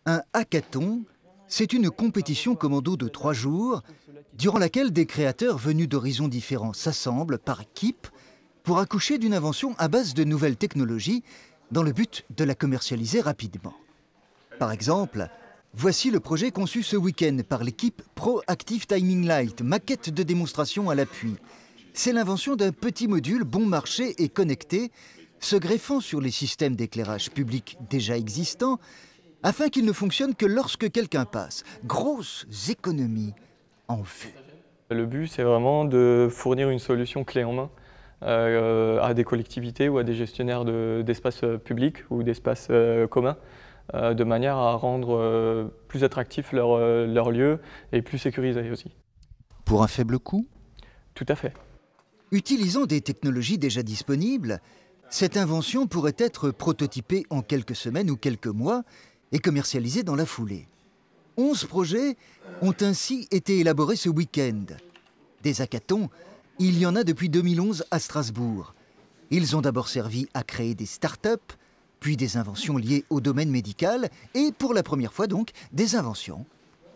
Un hackathon, c'est une compétition commando de 3 jours, durant laquelle des créateurs venus d'horizons différents s'assemblent par équipe pour accoucher d'une invention à base de nouvelles technologies dans le but de la commercialiser rapidement. Par exemple, voici le projet conçu ce week-end par l'équipe Proactive Timing Light, maquette de démonstration à l'appui. C'est l'invention d'un petit module bon marché et connecté, se greffant sur les systèmes d'éclairage public déjà existants, afin qu'il ne fonctionne que lorsque quelqu'un passe. Grosses économies en vue. Le but, c'est vraiment de fournir une solution clé en main à des collectivités ou à des gestionnaires d'espaces publics ou d'espaces communs, de manière à rendre plus attractifs leurs lieux et plus sécurisés aussi. Pour un faible coût? Tout à fait. Utilisant des technologies déjà disponibles, cette invention pourrait être prototypée en quelques semaines ou quelques mois et commercialisée dans la foulée. 11 projets ont ainsi été élaborés ce week-end. Des hackathons, il y en a depuis 2011 à Strasbourg. Ils ont d'abord servi à créer des start-up, puis des inventions liées au domaine médical et pour la première fois donc des inventions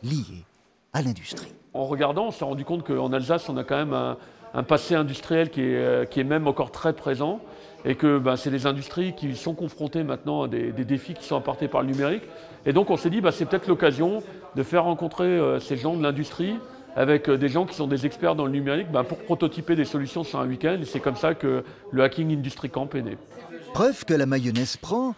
liées à l'industrie. En regardant, on s'est rendu compte qu'en Alsace, on a quand même un passé industriel qui est même encore très présent et que c'est des industries qui sont confrontées maintenant à des défis qui sont apportés par le numérique. Et donc on s'est dit c'est peut-être l'occasion de faire rencontrer ces gens de l'industrie avec des gens qui sont des experts dans le numérique pour prototyper des solutions sur un week-end. Et c'est comme ça que le Hacking Industry Camp est né. Preuve que la mayonnaise prend,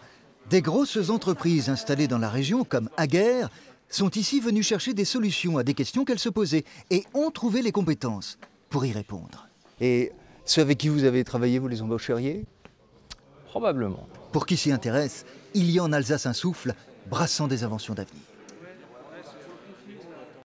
des grosses entreprises installées dans la région comme Aguerre sont ici venues chercher des solutions à des questions qu'elles se posaient et ont trouvé les compétences pour y répondre. Et ceux avec qui vous avez travaillé, vous les embaucheriez? Probablement. Pour qui s'y intéresse, il y a en Alsace un souffle brassant des inventions d'avenir.